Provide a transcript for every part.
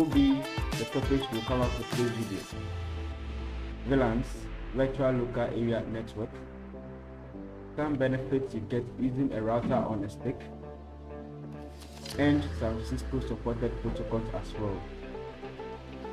will be the topics we'll cover for today's video. VLANs, Virtual Local Area Network. Some benefits you get using a router on a stick, and some Cisco supported protocols as well.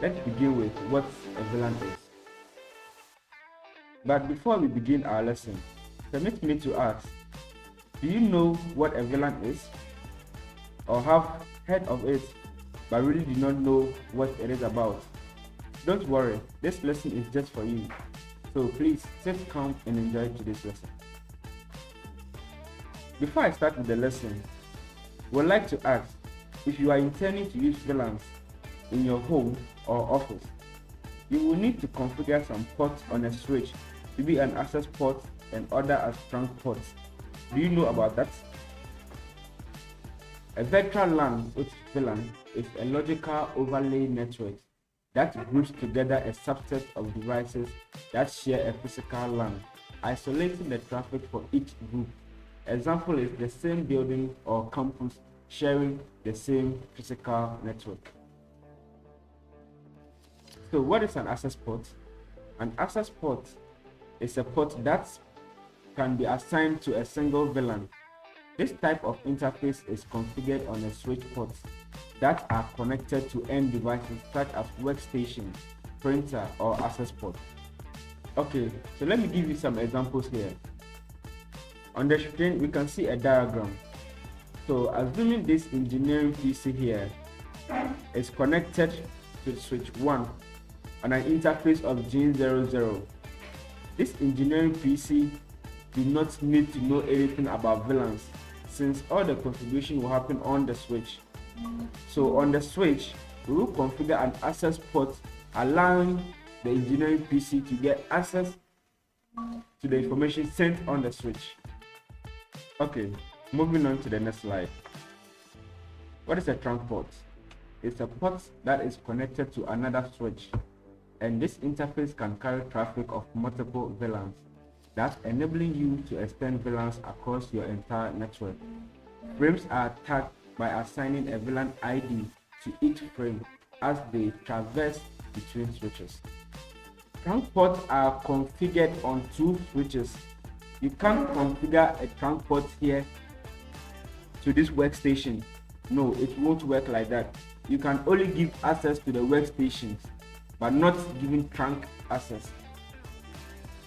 Let's begin with what a VLAN is. But before we begin our lesson, permit me to ask, do you know what a VLAN is? Or have heard of it, but really do not know what it is about? Don't worry, this lesson is just for you. So please sit calm and enjoy today's lesson. Before I start with the lesson, I would like to ask, if you are intending to use VLANs in your home or office, you will need to configure some ports on a switch to be an access port and other as trunk ports. Do you know about that? A virtual LAN, which is VLAN, is a logical overlay network that groups together a subset of devices that share a physical LAN, isolating the traffic for each group. Example is the same building or campus sharing the same physical network. So what is an access port? An access port is a port that can be assigned to a single VLAN. This type of interface is configured on a switch ports that are connected to end devices such as workstation, printer, or access port. Okay, so let me give you some examples here. On the screen, we can see a diagram. So assuming this engineering PC here is connected to switch 1 on an interface of G00. This engineering PC do not need to know anything about VLANs, since all the configuration will happen on the switch. So on the switch, we will configure an access port allowing the engineering PC to get access to the information sent on the switch. Okay, moving on to the next slide. What is a trunk port? It's a port that is connected to another switch, and this interface can carry traffic of multiple VLANs, thus enabling you to extend VLANs across your entire network. Frames are tagged by assigning a VLAN ID to each frame as they traverse between switches. Trunk ports are configured on 2 switches. You can't configure a trunk port here to this workstation. No, it won't work like that. You can only give access to the workstations, but not giving trunk access.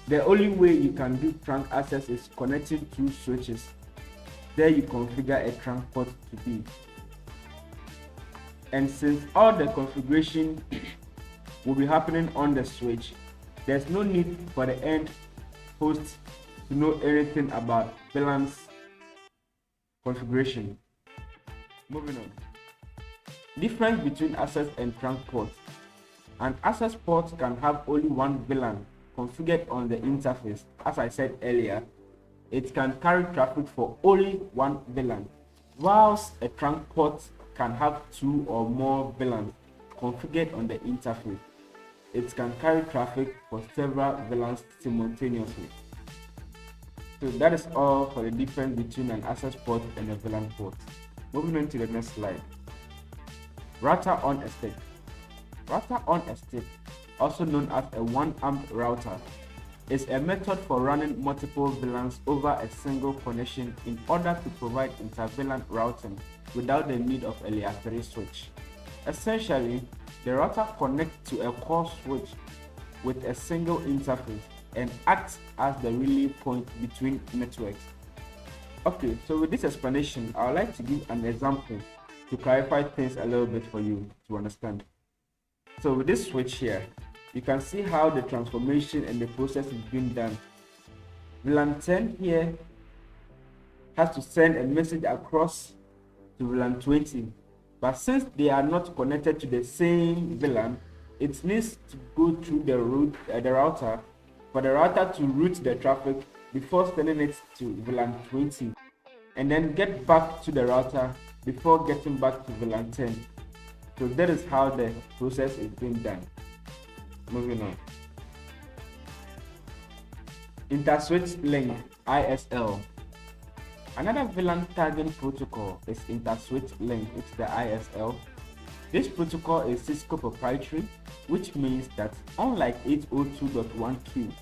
The only way you can do trunk access is connecting 2 switches. There you configure a trunk port to be. And since all the configuration will be happening on the switch, there's no need for the end host to know anything about VLANs configuration. Moving on. Difference between access and trunk ports. An access port can have only one VLAN configured on the interface. As I said earlier, it can carry traffic for only one VLAN, whilst a trunk port can have 2 or more VLANs configured on the interface. It can carry traffic for several VLANs simultaneously. So that is all for the difference between an access port and a VLAN port. Moving on to the next slide. Router on a stick. Router on a stick, also known as a 1-amp router, is a method for running multiple VLANs over a single connection in order to provide inter-VLAN routing without the need of a layer 3 switch. Essentially, the router connects to a core switch with a single interface and acts as the relay point between networks. Okay, so with this explanation, I would like to give an example to clarify things a little bit for you to understand. So with this switch here, you can see how the transformation and the process is being done. VLAN 10 here has to send a message across to VLAN 20, but since they are not connected to the same VLAN, it needs to go through the router for the router to route the traffic before sending it to VLAN 20, and then get back to the router before getting back to VLAN 10. So that is how the process is being done. Moving on. Interswitch link, ISL. Another VLAN tagging protocol is interswitch link, it's the ISL. This protocol is Cisco proprietary, which means that unlike 802.1q,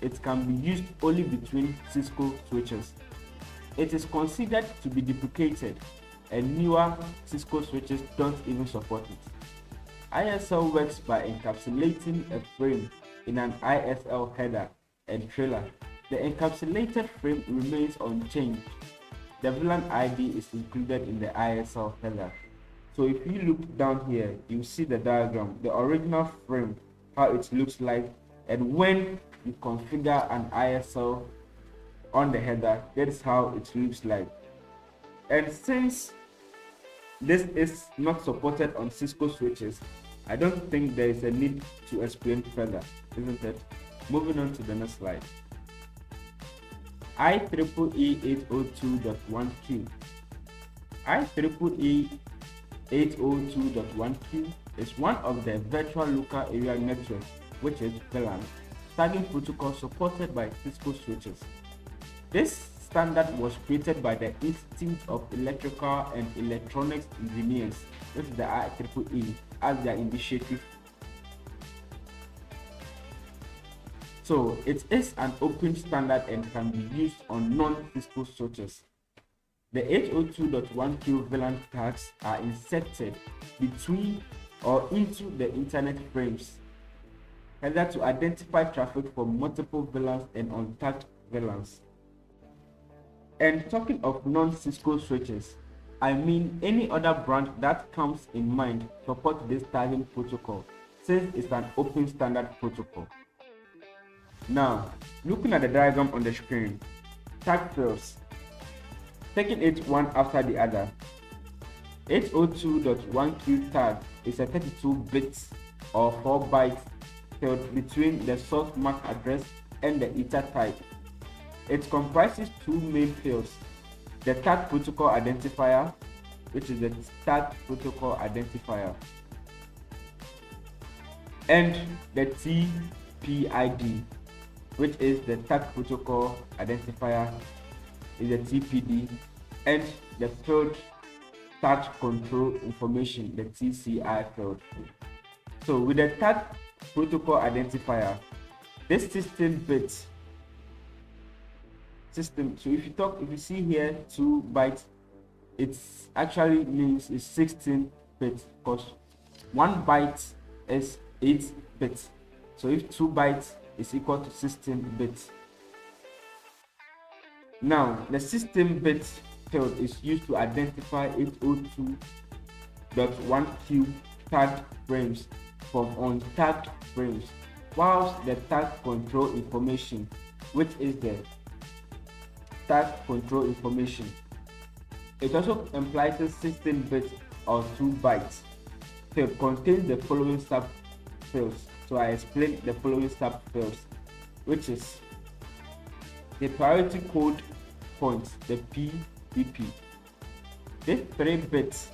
it can be used only between Cisco switches. It is considered to be deprecated, and newer Cisco switches don't even support it. ISL works by encapsulating a frame in an ISL header and trailer. The encapsulated frame remains unchanged. The VLAN ID is included in the ISL header. So if you look down here, you see the diagram, the original frame, how it looks like, and when you configure an ISL on the header, that is how it looks like. And since this is not supported on Cisco switches, I don't think there is a need to explain further, isn't it? Moving on to the next slide. IEEE 802.1q. IEEE 802.1q is one of the virtual local area networks, which is VLAN, tagging protocol supported by Cisco switches. This standard was created by the Institute of Electrical and Electronics Engineers, which is the IEEE, as their initiative. So it is an open standard and can be used on non-Cisco switches. The 802.1q VLAN tags are inserted between or into the internet frames, either to identify traffic from multiple VLANs and untagged VLANs. And talking of non-Cisco switches, I mean any other brand that comes in mind support this tagging protocol, since it's an open standard protocol. Now, looking at the diagram on the screen, tag fields, taking it one after the other. 802.1q tag is a 32-bit or 4-byte field between the source MAC address and the ether type. It comprises two main fields: the tag protocol identifier, which is the tag protocol identifier, and the TPID, which is the tag protocol identifier, is the TPD, and the field tag control information, the TCI field. So with the tag protocol identifier, this 16-bit system, so if you see here 2 bytes, it actually means it's 16 bits, because 1 byte is 8 bits. So if 2 bytes is equal to 16 bits. Now the 16-bit field is used to identify 802.1q tagged frames from untagged frames, whilst the tag control information, which is the tag control information, it also implies 16 bits or 2 bytes field contains the following subfields. So I explained the following subfields, which is the priority code points, the PDP. This 3 bits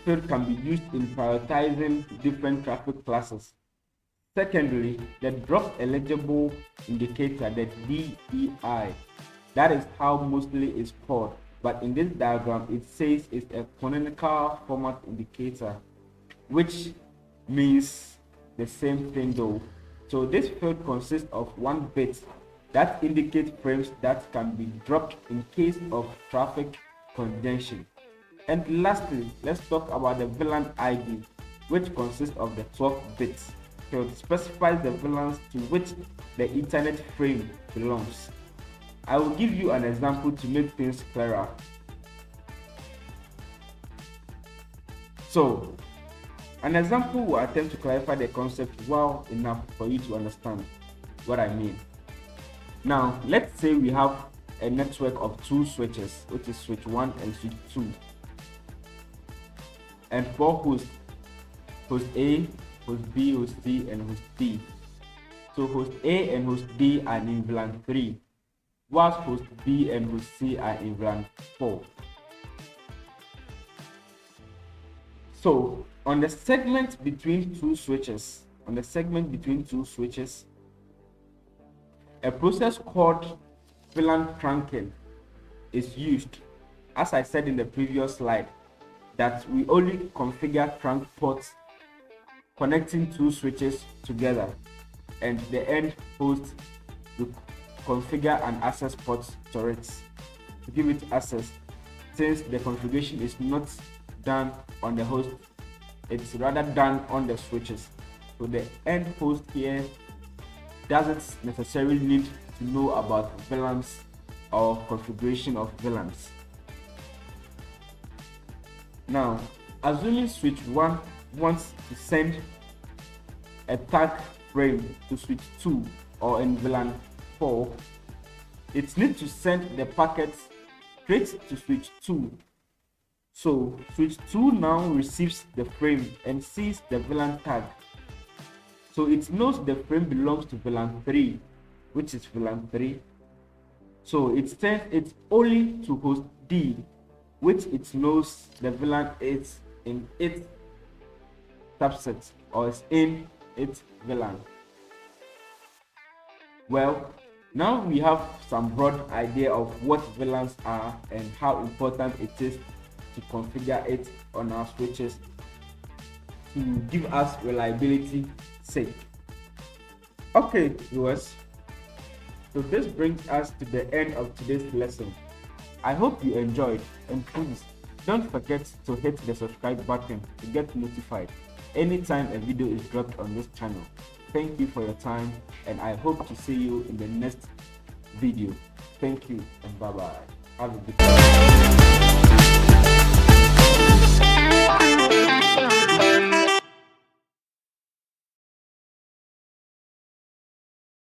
field can be used in prioritizing different traffic classes. Secondly, the drop eligible indicator, the DEI, that is how mostly is called, but in this diagram it says it's a canonical format indicator, which means the same thing though. So this field consists of 1 bit that indicates frames that can be dropped in case of traffic congestion. And lastly, let's talk about the VLAN ID, which consists of the 12 bits. So it specifies the VLANs to which the Ethernet frame belongs. I will give you an example to make things clearer. So, an example will attempt to clarify the concept well enough for you to understand what I mean. Now, let's say we have a network of 2 switches, which is switch 1 and switch 2, and 4 hosts, host A, host B, host C, and host D. So host A and host D are in VLAN 3, whilst host B and host C are in VLAN 4. So on the segment between two switches, a process called VLAN trunking is used. As I said in the previous slide, that we only configure trunk ports connecting two switches together, and the end host will configure an access port to it to give it access, since the configuration is not done on the host, it's rather done on the switches. So the end host here doesn't necessarily need to know about VLANs or configuration of VLANs. Now, assuming switch 1 wants to send a tag frame to switch 2 or in VLAN 4, it needs to send the packets straight to switch 2. So switch 2 now receives the frame and sees the VLAN tag. So it knows the frame belongs to VLAN 3, which is VLAN 3. So it sends it only to host D, which it knows the VLAN is in its subset or is in its VLAN. Well, now we have some broad idea of what VLANs are and how important it is to configure it on our switches to give us reliability sake. Okay, viewers, so this brings us to the end of today's lesson. I hope you enjoyed, and please don't forget to hit the subscribe button to get notified anytime a video is dropped on this channel. Thank you for your time, and I hope to see you in the next video. Thank you and bye bye. Have a good day.